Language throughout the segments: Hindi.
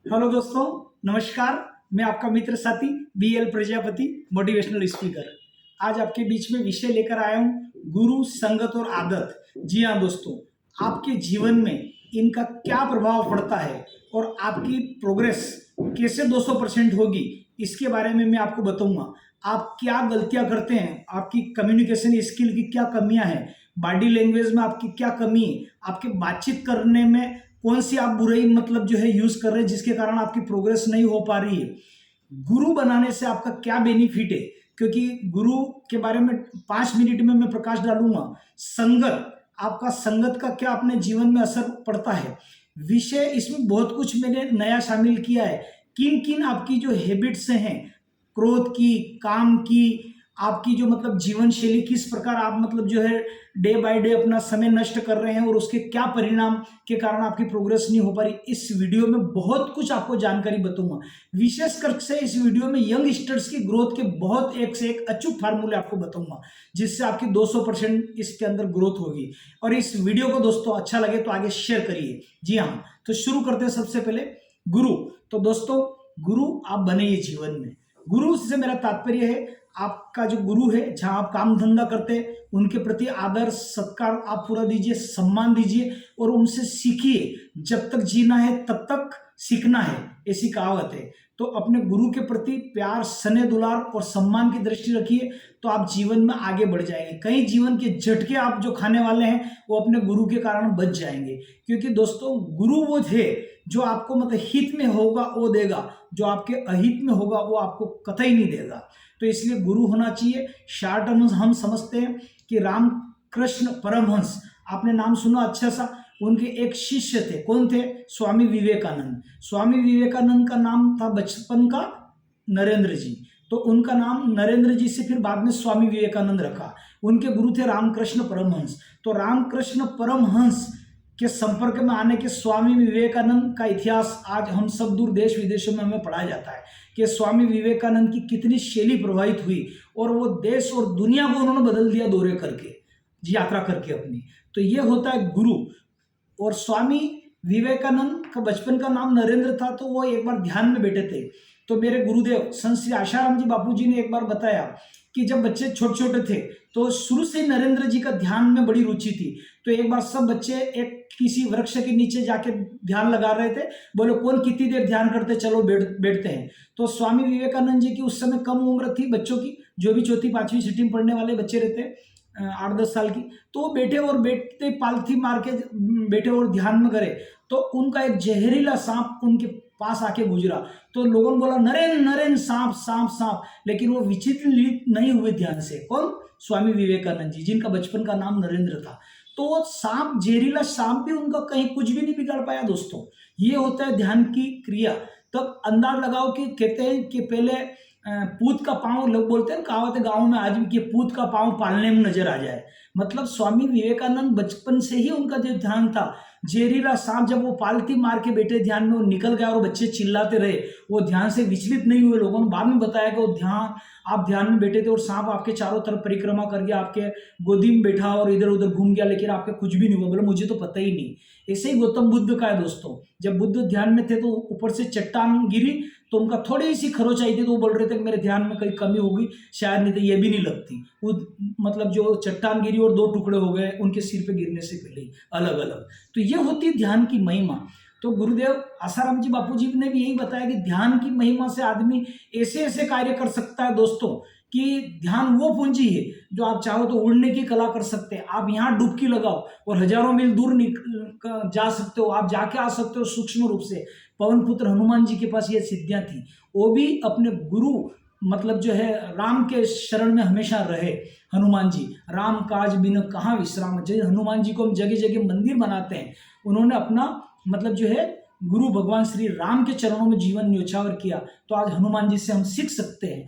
हेलो दोस्तों, नमस्कार। मैं आपका मित्र साथी BL प्रजापति, मोटिवेशनल स्पीकर। आज आपके बीच में विषय लेकर आया हूँ, गुरु, संगत और आदत। जी हाँ दोस्तों, आपके जीवन में इनका क्या प्रभाव पड़ता है और आपकी प्रोग्रेस कैसे 200% होगी, इसके बारे में मैं आपको बताऊंगा। आप क्या गलतियां करते हैं, आपकी कम्युनिकेशन स्किल की क्या कमियां हैं, बॉडी लैंग्वेज में आपकी क्या कमी है, आपके बातचीत करने में कौन सी आप बुराई मतलब जो है यूज कर रहे हैं जिसके कारण आपकी प्रोग्रेस नहीं हो पा रही है। गुरु बनाने से आपका क्या बेनिफिट है, क्योंकि गुरु के बारे में 5 मिनट में मैं प्रकाश डालूंगा। संगत, आपका संगत का क्या अपने जीवन में असर पड़ता है, विषय इसमें बहुत कुछ मैंने नया शामिल किया है। किन किन आपकी जो हैबिट्स हैं, क्रोध की, काम की, आपकी जो मतलब जीवन शैली, किस प्रकार आप मतलब जो है डे बाय डे अपना समय नष्ट कर रहे हैं और उसके क्या परिणाम के कारण आपकी प्रोग्रेस नहीं हो पा रही, इस वीडियो में बहुत कुछ आपको जानकारी बताऊंगा। विशेषकर से इस वीडियो में यंगस्टर्स की ग्रोथ के बहुत एक से एक अचूक फार्मूले आपको बताऊंगा, जिससे आपकी 200% इसके अंदर ग्रोथ होगी। और इस वीडियो को दोस्तों अच्छा लगे तो आगे शेयर करिए। जी हाँ, तो शुरू करते हैं। सबसे पहले गुरु। तो दोस्तों, गुरु आप बने जीवन में। गुरु से मेरा तात्पर्य है, आपका जो गुरु है, जहां आप काम धंधा करते हैं, उनके प्रति आदर सत्कार आप पूरा दीजिए, सम्मान दीजिए और उनसे सीखिए। जब तक जीना है तब तक सीखना है, ऐसी कहावत है। तो अपने गुरु के प्रति प्यार, स्नेह, दुलार और सम्मान की दृष्टि रखिए, तो आप जीवन में आगे बढ़ जाएंगे। कई जीवन के झटके आप जो खाने वाले हैं वो अपने गुरु के कारण बच जाएंगे। क्योंकि दोस्तों, गुरु वो थे जो आपको मतलब हित में होगा वो देगा, जो आपके अहित में होगा वो आपको कतई नहीं देगा। तो इसलिए गुरु होना चाहिए। शार्ट टर्म हम समझते हैं कि रामकृष्ण परमहंस, आपने नाम सुना अच्छा सा, उनके एक शिष्य थे। कौन थे? स्वामी विवेकानंद। स्वामी विवेकानंद का नाम था बचपन का नरेंद्र जी। तो उनका नाम नरेंद्र जी से फिर बाद में स्वामी विवेकानंद रखा। उनके गुरु थे रामकृष्ण परमहंस। तो रामकृष्ण परमहंस के संपर्क में आने के स्वामी विवेकानंद का इतिहास आज हम सब दूर देश विदेशों में हमें पढ़ाया जाता है कि स्वामी विवेकानंद की कितनी शैली प्रभावित हुई और वो देश और दुनिया को उन्होंने बदल दिया दौरे करके, यात्रा करके अपनी। तो ये होता है गुरु। और स्वामी विवेकानंद का बचपन का नाम नरेंद्र था, तो वो एक बार ध्यान में बैठे थे। तो मेरे गुरुदेव संत श्री आशाराम जी बापू जी ने एक बार बताया कि जब बच्चे छोटे छोटे थे तो शुरू से नरेंद्र जी का ध्यान में बड़ी रुचि थी। तो एक बार सब बच्चे एक किसी वृक्ष के नीचे जाके ध्यान लगा रहे थे। बोले कौन कितनी देर ध्यान करते, चलो बैठते हैं। तो स्वामी विवेकानंद जी की उस समय कम उम्र थी बच्चों की, जो भी चौथी पांचवी छठी में पढ़ने वाले बच्चे रहते हैं 8-10 साल की, तो वो बैठे और बैठते पालथी मार के बैठे और ध्यान में करे। तो उनका एक जहरीला सांप उनके पास आके गुजरा। तो लोगों ने बोला नरेन नरेन, सांप सांप सांप, लेकिन वो विचलित नहीं हुए ध्यान से। कौन? स्वामी विवेकानंद जी, जिनका बचपन का नाम नरेंद्र था। तो सांप, जहरीला सांप भी उनका कहीं कुछ भी नहीं बिगाड़ पाया दोस्तों। ये होता है ध्यान की क्रिया। तब अंदाज लगाओ कि कहते हैं कि पहले पूत का पांव, लोग बोलते हैं कहावत है गाँव में आज भी कि पूत का पांव पालने में नजर आ जाए। मतलब स्वामी विवेकानंद बचपन से ही उनका जो ध्यान था, जहरीला सांप जब वो पालती मार के बैठे ध्यान में, वो निकल गया और बच्चे चिल्लाते रहे, वो ध्यान से विचलित नहीं हुए। लोगों ने बाद में बताया कि वो आप ध्यान में बैठे थे और सांप आपके चारों तरफ परिक्रमा कर गया, आपके गोदी में बैठा और इधर उधर घूम गया, लेकिन आपके कुछ भी नहीं हुआ। बोले मुझे तो पता ही नहीं। ऐसे ही गौतम बुद्ध का है दोस्तों। जब बुद्ध ध्यान में थे तो ऊपर से चट्टान गिरी, तो उनका थोड़ी सी खरोच आई थी, तो वो बोल रहे थे कि मेरे ध्यान में कहीं कमी होगी, शायद, नहीं तो ये भी नहीं लगती। वो मतलब जो चट्टान गिरी और 2 टुकड़े हो गए उनके सिर पे गिरने से पहले ही, अलग अलग। तो ये होती है ध्यान की महिमा। तो गुरुदेव आसाराम जी बापू जी ने भी यही बताया कि ध्यान की महिमा से आदमी ऐसे ऐसे कार्य कर सकता है दोस्तों, कि ध्यान वो पूंजी है जो आप चाहो तो उड़ने की कला कर सकते हैं। आप यहाँ डुबकी लगाओ और हजारों मील दूर जा सकते हो, आप जाके आ सकते हो सूक्ष्म रूप से। पवन पुत्र हनुमान जी के पास ये सिद्धियां थी। वो भी अपने गुरु मतलब जो है राम के शरण में हमेशा रहे। हनुमान जी, राम काज बिन कहाँ विश्राम। जैसे हनुमान जी को हम जगह जगह मंदिर बनाते हैं, उन्होंने अपना मतलब जो है गुरु भगवान श्री राम के चरणों में जीवन न्योछावर किया। तो आज हनुमान जी से हम सीख सकते हैं।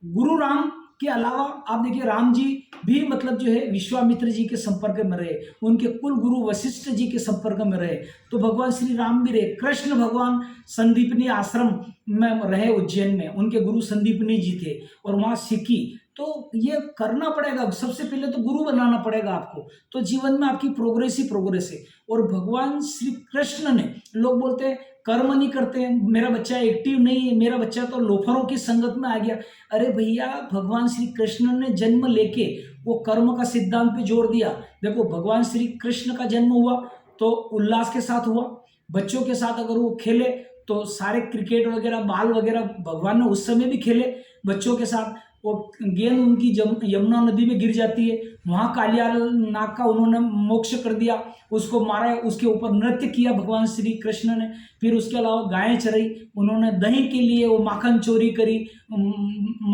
गुरु राम के अलावा आप देखिए, राम जी भी मतलब जो है विश्वामित्र जी के संपर्क में रहे, उनके कुल गुरु वशिष्ठ जी के संपर्क में रहे। तो भगवान श्री राम भी रहे। कृष्ण भगवान संदीपनी आश्रम में रहे उज्जैन में, उनके गुरु संदीपनी जी थे और वहाँ सीखी। तो ये करना पड़ेगा, सबसे पहले तो गुरु बनाना पड़ेगा आपको, तो जीवन में आपकी प्रोग्रेस ही प्रोग्रेस है। और भगवान श्री कृष्ण ने, लोग बोलते हैं कर्म नहीं करते हैं, मेरा बच्चा एक्टिव नहीं है, मेरा बच्चा तो लोफरों की संगत में आ गया। अरे भैया, भगवान श्री कृष्ण ने जन्म लेके वो कर्म का सिद्धांत पे जोर दिया। देखो, भगवान श्री कृष्ण का जन्म हुआ तो उल्लास के साथ हुआ, बच्चों के साथ अगर वो खेले तो सारे क्रिकेट वगैरह बाल वगैरह भगवान ने उस समय भी खेले बच्चों के साथ। वो गेंद उनकी यमुना नदी में गिर जाती है, वहाँ कालियाल नाग का उन्होंने मोक्ष कर दिया, उसको मारा, उसके ऊपर नृत्य किया भगवान श्री कृष्ण ने। फिर उसके अलावा गायें चराई, उन्होंने दही के लिए वो माखन चोरी करी,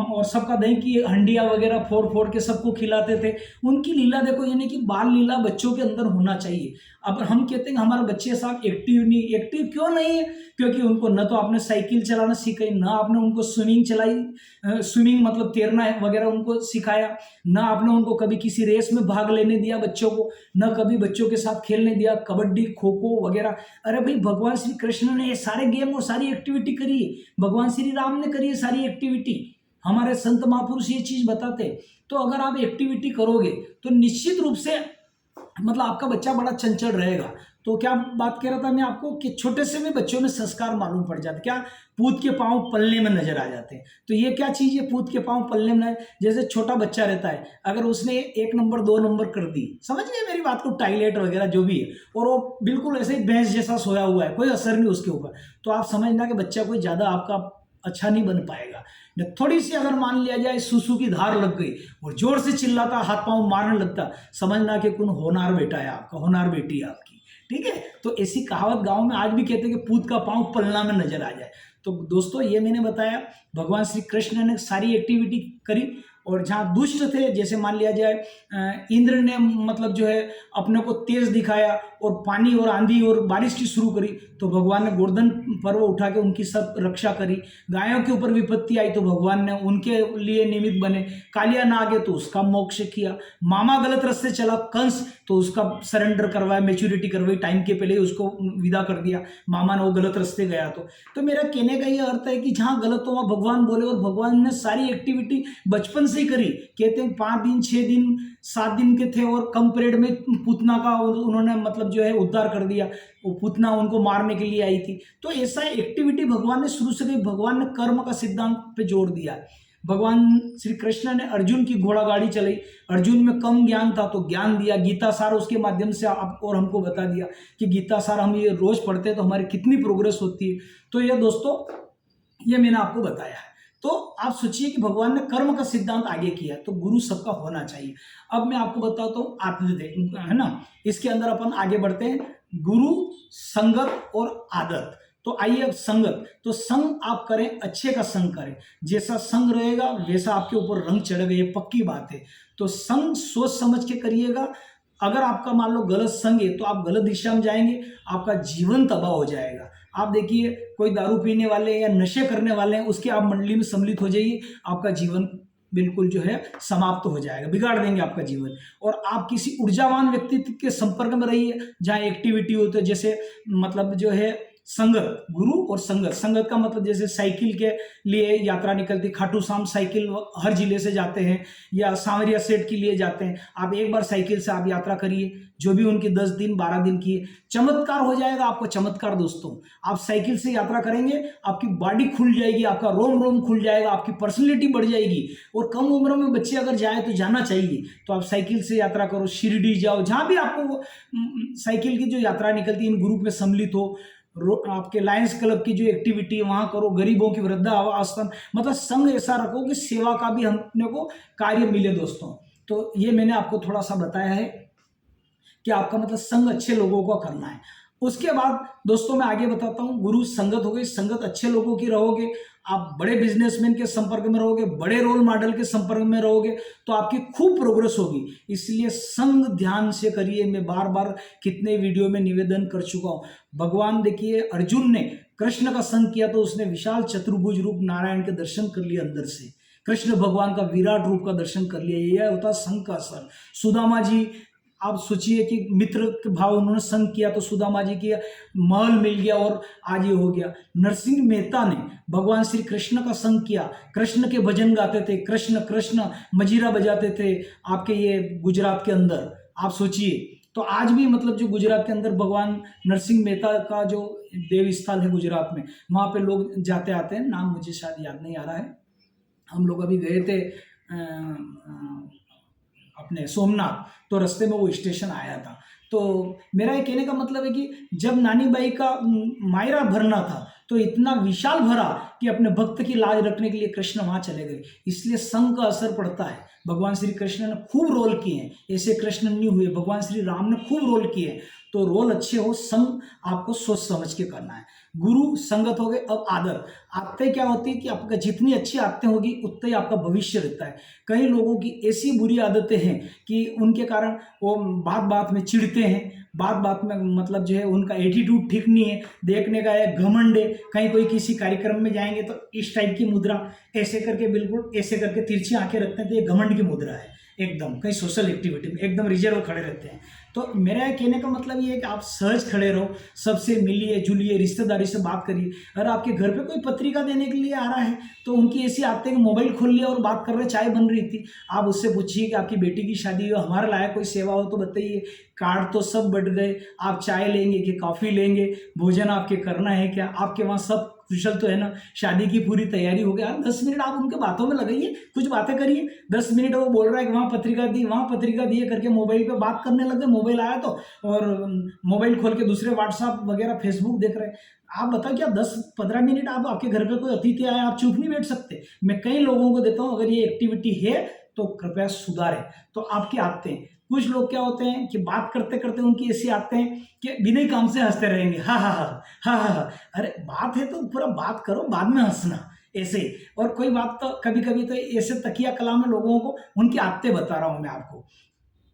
और सबका दही की हंडिया वगैरह फोड़ फोड़ के सबको खिलाते थे। उनकी लीला देखो, यानी कि बाल लीला बच्चों के अंदर होना चाहिए। अब हम कहते हैं हमारे बच्चे साहब एक्टिव नहीं, एक्टिव क्यों नहीं है? क्योंकि उनको न तो आपने साइकिल चलाना सिखाई, ना आपने उनको स्विमिंग चलाई, स्विमिंग मतलब तैरना वगैरह उनको सिखाया, ना आपने उनको कभी किसी रेस में भाग लेने दिया बच्चों को, न कभी बच्चों के साथ खेलने दिया, कबड्डी खो खो वगैरह। अरे भाई, भगवान श्री कृष्ण ने ये सारे गेम और सारी एक्टिविटी करी है, भगवान श्री राम ने करी है सारी एक्टिविटी, हमारे संत महापुरुष ये चीज बताते। तो अगर आप एक्टिविटी करोगे तो निश्चित रूप से मतलब आपका बच्चा बड़ा चंचल रहेगा। तो क्या बात कह रहा था मैं आपको कि छोटे से में बच्चों में संस्कार मालूम पड़ जाते, क्या पूत के पांव पलने में नजर आ जाते हैं। तो ये क्या चीज है, पूत के पांव पलने में? जैसे छोटा बच्चा रहता है, अगर उसने 1 नंबर 2 नंबर कर दी, समझ गए मेरी बात को, टॉयलेट वगैरह जो भी है, और वो बिल्कुल ऐसे ही भैंस जैसा सोया हुआ है, कोई असर नहीं उसके ऊपर, तो आप समझना कि बच्चा कोई ज्यादा आपका अच्छा नहीं बन पाएगा। थोड़ी सी अगर मान लिया जाए सूसू की धार लग गई और जोर से चिल्लाता, हाथ पांव मारने लगता, समझना कि कौन होनार बेटा है आपका, होनार बेटी है आपकी। ठीक है, तो ऐसी कहावत गांव में आज भी कहते हैं कि पूत का पांव पलना में नजर आ जाए। तो दोस्तों, ये मैंने बताया भगवान श्री कृष्ण ने सारी एक्टिविटी करी। और जहाँ दुष्ट थे, जैसे मान लिया जाए इंद्र ने मतलब जो है अपने को तेज दिखाया और पानी और आंधी और बारिश की शुरू करी, तो भगवान ने गोवर्धन पर्व उठा के उनकी सब रक्षा करी। गायों के ऊपर विपत्ति आई तो भगवान ने उनके लिए निमित्त बने। कालिया नाग है तो उसका मोक्ष किया। मामा गलत रास्ते चला कंस, तो उसका सरेंडर करवाया, मेच्योरिटी करवाई, टाइम के पहले ही उसको विदा कर दिया, मामा ने वो गलत रास्ते गया। तो मेरा कहने का ये अर्थ है कि जहाँ गलत हो वहाँ भगवान बोले, और भगवान ने सारी एक्टिविटी बचपन से ही करी। कहते हैं 5 दिन 6 दिन 7 दिन के थे और कम पीरियड में पूतना का उन्होंने मतलब जो है उद्धार कर दिया, वो पूतना उनको मारने के लिए आई थी। तो ऐसा एक्टिविटी भगवान ने शुरू से, भगवान ने कर्म का सिद्धांत पे जोर दिया। भगवान श्री कृष्ण ने अर्जुन की घोड़ा गाड़ी चलाई, अर्जुन में कम ज्ञान था तो ज्ञान दिया, गीता सार उसके माध्यम से आप और हमको बता दिया कि गीता सार हम ये रोज पढ़ते हैं तो हमारी कितनी प्रोग्रेस होती है। तो ये दोस्तों, ये मैंने आपको बताया है। तो आप सोचिए कि भगवान ने कर्म का सिद्धांत आगे किया, तो गुरु सबका होना चाहिए। अब मैं आपको बताता हूँ आदत, है ना, इसके अंदर अपन आगे बढ़ते हैं। गुरु, संगत और आदत। तो आइए अब संगत। तो संग आप करें, अच्छे का संग करें, जैसा संग रहेगा वैसा आपके ऊपर रंग चढ़ेगा, ये पक्की बात है। तो संग सोच समझ के करिएगा। अगर आपका मान लो गलत संग है तो आप गलत दिशा में जाएंगे, आपका जीवन तबाह हो जाएगा। आप देखिए, कोई दारू पीने वाले या नशे करने वाले हैं, उसके आप मंडली में सम्मिलित हो जाइए, आपका जीवन बिल्कुल जो है समाप्त हो जाएगा, बिगाड़ देंगे आपका जीवन। और आप किसी ऊर्जावान व्यक्तित्व के संपर्क में रहिए जहाँ एक्टिविटी हो, तो जैसे मतलब जो है संगत, गुरु और संगत। संगत का मतलब जैसे साइकिल के लिए यात्रा निकलती, खाटू श्याम साइकिल हर जिले से जाते हैं, या सांवरिया सेठ के लिए जाते हैं। आप एक बार साइकिल से आप यात्रा करिए, जो भी उनकी 10 दिन 12 दिन की है, चमत्कार हो जाएगा आपको, चमत्कार दोस्तों। आप साइकिल से यात्रा करेंगे, आपकी बॉडी खुल जाएगी, आपका रोम रोम खुल जाएगा, आपकी पर्सनैलिटी बढ़ जाएगी। और कम उम्र में बच्चे अगर जाए तो जाना चाहिए, तो आप साइकिल से यात्रा करो, शिरडी जाओ, जहाँ भी आपको साइकिल की जो यात्रा निकलती है, इन ग्रुप में सम्मिलित हो। आपके लायंस क्लब की जो एक्टिविटी है वहां करो, गरीबों की वृद्धा आश्रम, मतलब संघ ऐसा रखो कि सेवा का भी हमने को कार्य मिले दोस्तों। तो ये मैंने आपको थोड़ा सा बताया है कि आपका मतलब संग अच्छे लोगों का करना है। उसके बाद दोस्तों मैं आगे बताता हूँ, गुरु संगत हो गई, संगत अच्छे लोगों की रहोगे, आप बड़े बिजनेसमैन के संपर्क में रहोगे, बड़े रोल मॉडल के संपर्क में रहोगे, तो आपकी खूब प्रोग्रेस होगी। इसलिए संग ध्यान से करिए। मैं बार बार कितने वीडियो में निवेदन कर चुका हूँ। भगवान देखिए, अर्जुन ने कृष्ण का संग किया तो उसने विशाल चतुर्भुज रूप नारायण के दर्शन कर लिए अंदर से, कृष्ण भगवान का विराट रूप का दर्शन कर लिया। यह होता संग का असर। सुदामा जी आप सोचिए कि मित्र के भाव उन्होंने संग किया तो सुदामा जी की महल मिल गया और आज ये हो गया। नरसिंह मेहता ने भगवान श्री कृष्ण का संग किया, कृष्ण के भजन गाते थे, कृष्ण कृष्ण मजीरा बजाते थे आपके ये गुजरात के अंदर। आप सोचिए, तो आज भी मतलब जो गुजरात के अंदर भगवान नरसिंह मेहता का जो देव स्थल है गुजरात में, वहाँ पे लोग जाते आते हैं। नाम मुझे शायद याद नहीं आ रहा है। हम लोग अभी गए थे अपने सोमनाथ, तो रास्ते में वो स्टेशन आया था। तो मेरा ये कहने का मतलब है कि जब नानी बाई का मायरा भरना था तो इतना विशाल भरा कि अपने भक्त की लाज रखने के लिए कृष्ण वहां चले गए। इसलिए संघ का असर पड़ता है। भगवान श्री कृष्ण ने खूब रोल किए हैं, ऐसे कृष्ण नहीं हुए, भगवान श्री राम ने खूब रोल किए हैं। तो रोल अच्छे हो, संग आपको सोच समझ के करना है। गुरु संगत हो गए। अब आदत, आदतें क्या होती है कि आपका जितनी अच्छी आदतें होगी उतना ही आपका भविष्य रहता है। कई लोगों की ऐसी बुरी आदतें हैं कि उनके कारण वो बात बात में चिढ़ते हैं, बात बात में मतलब जो है उनका एटीट्यूड ठीक नहीं है, देखने का है घमंड है। कहीं कोई किसी कार्यक्रम में जाएंगे तो इस टाइप की मुद्रा ऐसे करके, बिल्कुल ऐसे करके तिरछी आंखें रखते हैं, तो ये घमंड की मुद्रा है एकदम। कहीं सोशल एक्टिविटी में एकदम रिजर्व खड़े रहते हैं। तो मेरा कहने का मतलब ये है कि आप सहज खड़े रहो, सबसे मिलिए जुलिए, रिश्तेदारी से बात करिए। अगर आपके घर पे कोई पत्रिका देने के लिए आ रहा है तो उनकी ऐसी आदत है कि मोबाइल खोल लिया और बात कर रहे, चाय बन रही थी, आप उससे पूछिए कि आपकी बेटी की शादी हो, हमारे लायक कोई सेवा हो तो बताइए। कार्ड तो सब बढ़ गए, आप चाय लेंगे कि कॉफ़ी लेंगे, भोजन आपके करना है क्या, आपके वहाँ सब कुशल तो है ना, शादी की पूरी तैयारी हो गया। 10 मिनट आप उनके बातों में लगाइए, कुछ बातें करिए। 10 मिनट वो बोल रहा है कि वहाँ पत्रिका दी, वहाँ पत्रिका दी करके मोबाइल पे बात करने लगे, मोबाइल आया तो, और मोबाइल खोल के दूसरे व्हाट्सएप वगैरह फेसबुक देख रहे हैं। आप बताओ क्या 10-15 मिनट आप आपके घर पे कोई अतिथि आए, आप चुप नहीं बैठ सकते? मैं कई लोगों को देता हूँ, अगर ये एक्टिविटी है तो कृपया सुधारें। तो आपकी आदतें, कुछ लोग क्या होते हैं कि बात करते करते उनकी ऐसी आदतें हैं कि बिना काम से हंसते रहेंगे, हा हा हा हा हा हा। अरे बात है तो पूरा बात करो, बाद में हंसना ऐसे। और कोई बात तो कभी कभी तो ऐसे तकिया कलाम में लोगों को उनकी आदतें बता रहा हूं मैं आपको।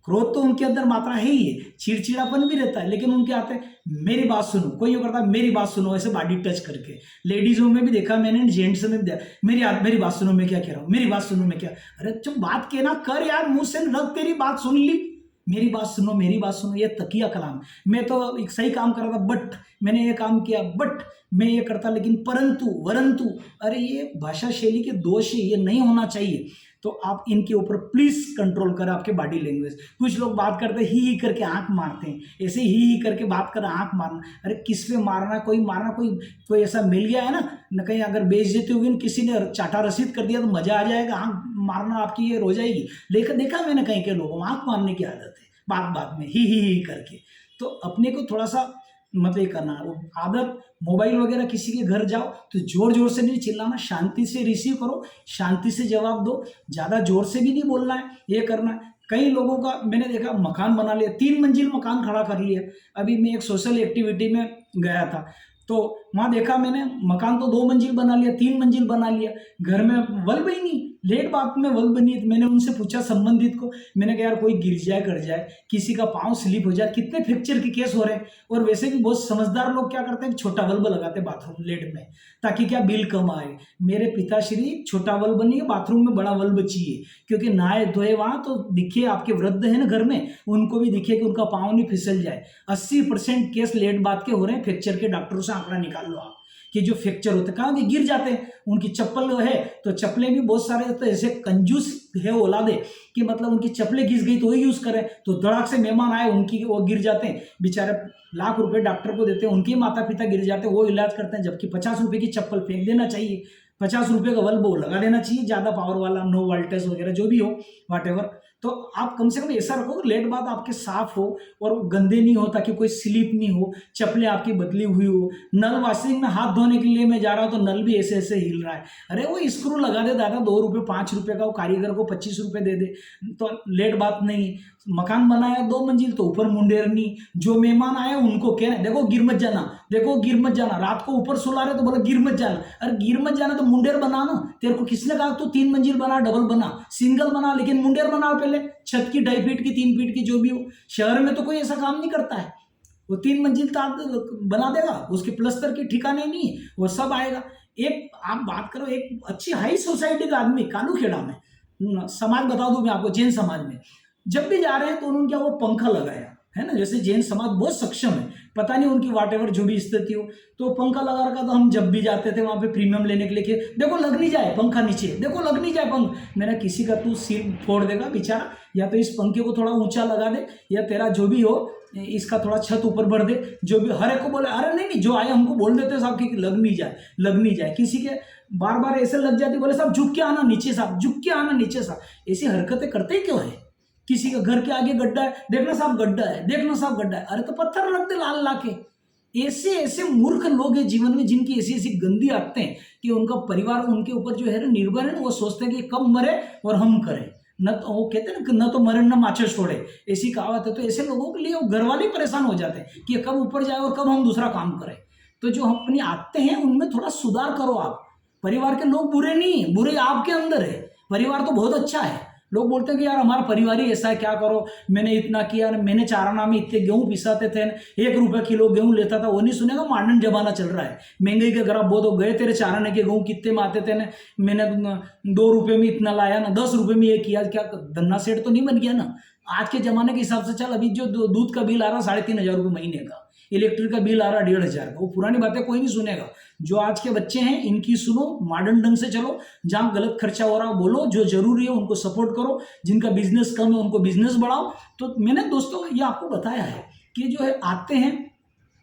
क्रोध तो उनके अंदर मात्रा है ही है, चिड़चिड़ापन भी रहता है, लेकिन उनके आते मेरी बात सुनो, कोई ये करता है मेरी बात सुनो ऐसे बॉडी टच करके। लेडीजों में भी देखा मैंने, जेंट्स में भी देखा, मेरी बात सुनो मैं क्या कह रहा हूँ, मेरी बात सुनो मैं क्या। अरे जो बात कहना कर यार, मुंह से रख, तेरी बात सुन ली, मेरी बात सुनो मेरी बात सुनो, ये तकिया कलाम। मैं तो एक सही काम कर रहा था बट मैंने ये काम किया, बट मैं ये करता लेकिन परंतु वरंतु, अरे ये भाषा शैली के दोष है, ये नहीं होना चाहिए। तो आप इनके ऊपर प्लीज कंट्रोल करें, आपके बॉडी लैंग्वेज। कुछ लोग बात करते ही करके आंख मारते हैं, ऐसे ही करके बात कर आंख मारना। अरे किस पे मारना, कोई मारना, कोई ऐसा मिल गया है ना, न कहीं अगर बेइज्जती होगी, किसी ने चाटा रसीद कर दिया तो मजा आ जाएगा, आंख मारना आपकी ये हो जाएगी। लेकिन देखा मैंने कहीं के लोगों आंख मारने की आदत है, बात बात में ही करके। तो अपने को थोड़ा सा मतलब ये करना, वो आदत, मोबाइल वगैरह किसी के घर जाओ तो जोर जोर से नहीं चिल्लाना, शांति से रिसीव करो, शांति से जवाब दो, ज़्यादा जोर से भी नहीं बोलना है, ये करना है। कई लोगों का मैंने देखा मकान बना लिया, 3 मंजिल मकान खड़ा कर लिया। अभी मैं एक सोशल एक्टिविटी में गया था तो वहाँ देखा मैंने, मकान तो 2 मंजिल बना लिया, 3 मंजिल बना लिया, घर में बल्ब ही नहीं, लेट बात में बल्ब नहीं। तो मैंने उनसे पूछा संबंधित को, मैंने कहा यार कोई गिर जाए कर जाए, किसी का पाँव स्लिप हो जाए, कितने फ्रैक्चर के केस हो रहे हैं। और वैसे भी बहुत समझदार लोग क्या करते हैं, छोटा बल्ब लगाते हैं बाथरूम लेट में, ताकि क्या बिल कम आए। मेरे पिताश्री छोटा बल्ब नहीं है, बाथरूम में बड़ा बल्ब चाहिए, क्योंकि नहाए धोए वहाँ तो दिखे, आपके वृद्ध है ना घर में, उनको भी दिखे कि उनका पाँव नहीं फिसल जाए। 80% केस लेट बात के हो रहे हैं फ्रैक्चर के, डॉक्टरों से आंकड़ा निकाल लो आप कि जो फ्रैक्चर होते हैं कहाँ के गिर जाते हैं। उनकी चप्पल है तो चप्पलें भी बहुत सारे तो ऐसे कंजूस है औलादे कि मतलब उनकी चप्पलें घिस गई तो वही यूज़ करें, तो धड़ाक से मेहमान आए उनकी वो गिर जाते हैं बेचारे, लाख रुपए डॉक्टर को देते हैं, उनके माता पिता गिर जाते हैं, वो इलाज करते हैं, जबकि 50 रुपये की चप्पल फेंक देना चाहिए, 50 रुपये का बल्ब वो लगा देना चाहिए, ज़्यादा पावर वाला, नो वोल्टेज वगैरह जो भी हो वॉट। तो आप कम से कम ऐसा रखो लेट बाद आपके साफ हो और गंदे नहीं हो, ताकि कोई स्लिप नहीं हो, चप्पलें आपकी बदली हुई हो। नल वॉशिंग में हाथ धोने के लिए मैं जा रहा हूँ तो नल भी ऐसे ऐसे हिल रहा है, अरे वो स्क्रू लगा दे दादा, 2 रुपये 5 रुपये का, वो कारीगर को 25 रुपये दे दे, तो लेट बात नहीं। मकान बनाया 2 मंजिल तो ऊपर मुंडेरनी, जो मेहमान आए उनको कहना देखो गिर मत जाना, देखो गिर मत जाना, रात को ऊपर सुला रहे तो बोला गिर मत जाना। अरे गिर मत जाना तो मुंडेर बना ना, तेरे को किसने कहा तू 3 मंजिल बना, डबल बना, सिंगल बना, लेकिन मुंडेर बना पहले, छत की 2.5 फीट की 3 फीट की जो भी हो। शहर में तो कोई ऐसा काम नहीं करता है, वो 3 मंजिल तो बना देगा, उसके प्लस्तर के ठिकाने नहीं है, वो सब आएगा। एक आप बात करो एक अच्छी हाई सोसाइटी का आदमी कालू खेड़ा में, समाज बता दूं मैं आपको, जैन समाज में जब भी जा रहे हैं तो उन्होंने क्या वो पंखा लगाया है ना। जैसे जैन समाज बहुत सक्षम है, पता नहीं उनकी वाट एवर जो भी स्थिति हो, तो पंखा लगा रखा। तो हम जब भी जाते थे वहां पे प्रीमियम लेने के लिए कि देखो लग नहीं जाए पंखा नीचे, देखो लग नहीं जाए पंख। मेरा किसी का तू सिर फोड़ देगा बेचारा, या तो इस पंखे को थोड़ा ऊंचा लगा दे, या तेरा जो भी हो इसका थोड़ा छत ऊपर भर दे। जो भी हर एक को बोले, अरे नहीं जो आए हमको बोल देते साहब कि लग नहीं जाए, लग नहीं जाए। किसी के बार बार ऐसे लग जाती, बोले साहब झुक के आना नीचे, साहब झुक के आना नीचे। साहब ऐसी हरकतें करते क्यों है? किसी का घर के आगे गड्ढा है, देखना साहब गड्ढा है, देखना साहब गड्ढा है, अरे तो पत्थर रख दे लाल ला के। ऐसे ऐसे मूर्ख लोग हैं जीवन में, जिनकी ऐसी ऐसी गंदी आदतें हैं कि उनका परिवार उनके ऊपर जो है ना निर्भर है ना, वो सोचते हैं कि कब मरे और हम करें। न तो वो कहते हैं ना, न तो मरे न माचे छोड़े, ऐसी कहावत है। तो ऐसे लोगों के लिए वो घर वाले परेशान हो जाते हैं कि कब ऊपर जाए और कब हम दूसरा काम करें। तो जो अपनी आदतें हैं उनमें थोड़ा सुधार करो आप। परिवार के लोग बुरे नहीं, बुरे आपके अंदर है। परिवार तो बहुत अच्छा है। लोग बोलते हैं कि यार हमारा परिवार ही ऐसा है, क्या करो, मैंने इतना किया, मैंने चाराना में इतने गेहूं पिसाते थे, 1 रुपये किलो गेहूं लेता था। वो नहीं सुनेगा, मॉडर्न जमाना चल रहा है, महंगाई के ग्राफ बहुत हो गए। तेरे चाराने के गेहूं कितने में आते थे ना, मैंने 2 रुपये में इतना लाया ना, 10 रुपये में ये किया, क्या धन्ना सेठ तो नहीं बन गया ना। आज के जमाने के हिसाब से चल, अभी जो दूध का बिल आ रहा 3,500 रुपये महीने का, इलेक्ट्रिक का बिल आ रहा 1,500 का। वो पुरानी बातें कोई नहीं सुनेगा। जो आज के बच्चे हैं इनकी सुनो, मॉडर्न ढंग से चलो। जहां गलत खर्चा हो रहा है बोलो, जो जरूरी है उनको सपोर्ट करो, जिनका बिजनेस कम है उनको बिजनेस बढ़ाओ। तो मैंने दोस्तों ये आपको बताया है कि जो है आते हैं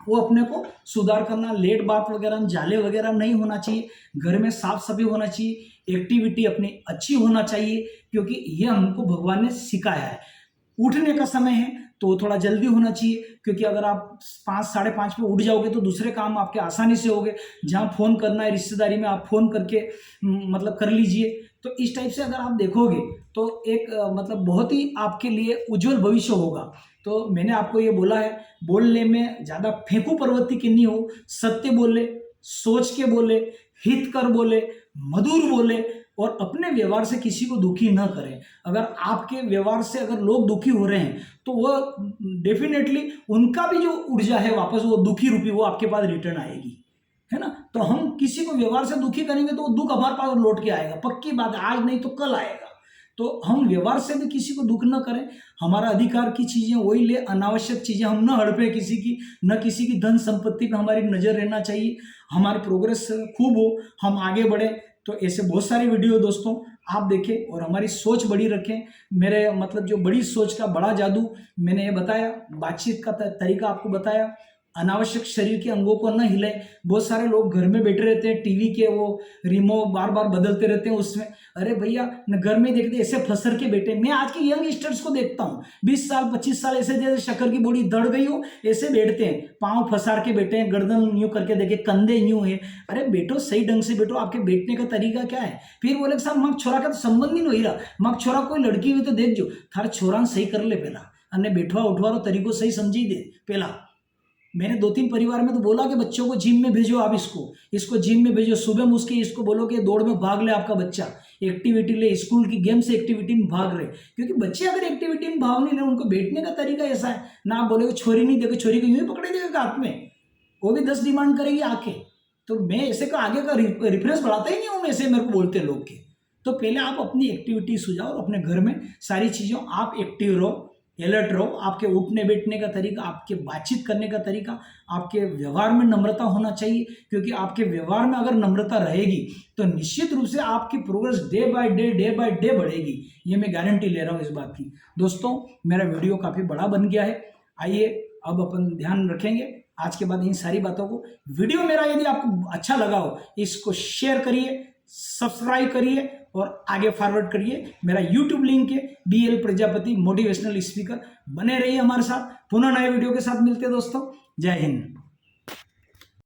वो अपने को सुधार करना, लेट बात वगैरह जाले वगैरह नहीं होना चाहिए, घर में साफ सफाई होना चाहिए, एक्टिविटी अपनी अच्छी होना चाहिए, क्योंकि ये हमको भगवान ने सिखाया है। उठने का समय है तो थोड़ा जल्दी होना चाहिए, क्योंकि अगर आप 5 साढ़े 5 पे उठ जाओगे तो दूसरे काम आपके आसानी से होंगे। जहाँ फ़ोन करना है रिश्तेदारी में, आप फ़ोन करके मतलब कर लीजिए। तो इस टाइप से अगर आप देखोगे तो एक मतलब बहुत ही आपके लिए उज्जवल भविष्य होगा। तो मैंने आपको ये बोला है, बोलने में ज़्यादा फेंकू प्रवृत्ति की नहीं हो, सत्य बोले, सोच के बोले, हित कर बोले, मधुर बोले, और अपने व्यवहार से किसी को दुखी न करें। अगर आपके व्यवहार से अगर लोग दुखी हो रहे हैं तो वो डेफिनेटली उनका भी जो ऊर्जा है वापस वो दुखी रूपी वो आपके पास रिटर्न आएगी, है ना। तो हम किसी को व्यवहार से दुखी करेंगे तो वो दुख हमारे पास लौट के आएगा, पक्की बात, आज नहीं तो कल आएगा। तो हम व्यवहार से भी किसी को दुख न करें, हमारा अधिकार की चीजें वही ले, अनावश्यक चीजें हम न हड़पे किसी की, न किसी की धन संपत्ति पे हमारी नजर रहना चाहिए। हमारी प्रोग्रेस खूब हो, हम आगे बढ़े। तो ऐसे बहुत सारी वीडियो दोस्तों आप देखें और हमारी सोच बड़ी रखें। मेरे मतलब जो बड़ी सोच का बड़ा जादू मैंने ये बताया, बातचीत का तरीका आपको बताया, अनावश्यक शरीर के अंगों को न हिलाए। बहुत सारे लोग घर में बैठे रहते हैं, टीवी के वो रिमोट बार बार बदलते रहते हैं उसमें। अरे भैया न घर में देखते ऐसे फंसर के बैठे। मैं आज के यंगस्टर्स को देखता हूँ 20 साल 25 साल ऐसे, जैसे शक्कर की बॉडी दड़ गई हो ऐसे बैठते हैं, पाँव फंसार के बैठे हैं, गर्दन यूं करके देखे, कंधे यूं है। अरे बैठो, सही ढंग से बैठो, आपके बैठने का तरीका क्या है। फिर बोले साहब मग छोरा का तो संबंध ही नहीं रहा, मग छोरा कोई लड़की हुई तो देख जो थार छोरा सही कर ले पहला, अन्य बैठवा उठवा तरीको सही समझी दे पहला। मैंने 2-3 परिवार में तो बोला कि बच्चों को जिम में भेजो, आप इसको जिम में भेजो, सुबह में उसके इसको बोलो कि दौड़ में भाग ले, आपका बच्चा एक्टिविटी ले, स्कूल की गेम से एक्टिविटी में भाग रहे। क्योंकि बच्चे अगर एक्टिविटी में भाग नहीं ले, उनको बैठने का तरीका ऐसा है ना, आप बोले छोरी नहीं देखो, छोरी को यूं ही पकड़े देगा हाथ में, वो भी 10 डिमांड करेगी आके। तो मैं ऐसे का आगे का रेफरेंस बढ़ाता ही नहीं हूँ, ऐसे मेरे को बोलते लोग के। तो पहले आप अपनी एक्टिविटी सुझाओ और अपने घर में सारी चीज़ों आप एक्टिव रहो, अलर्ट रहो। आपके उठने बैठने का तरीका, आपके बातचीत करने का तरीका, आपके व्यवहार में नम्रता होना चाहिए। क्योंकि आपके व्यवहार में अगर नम्रता रहेगी तो निश्चित रूप से आपकी प्रोग्रेस डे बाय डे बढ़ेगी। ये मैं गारंटी ले रहा हूँ इस बात की। दोस्तों मेरा वीडियो काफ़ी बड़ा बन गया है, आइए अब अपन ध्यान रखेंगे आज के बाद इन सारी बातों को। वीडियो मेरा यदि आपको अच्छा लगा हो, इसको शेयर करिए, सब्सक्राइब करिए और आगे फॉरवर्ड करिए। मेरा YouTube लिंक है BL प्रजापति मोटिवेशनल स्पीकर। बने रहिए हमारे साथ, पुनः नए वीडियो के साथ मिलते हैं दोस्तों। जय हिंद।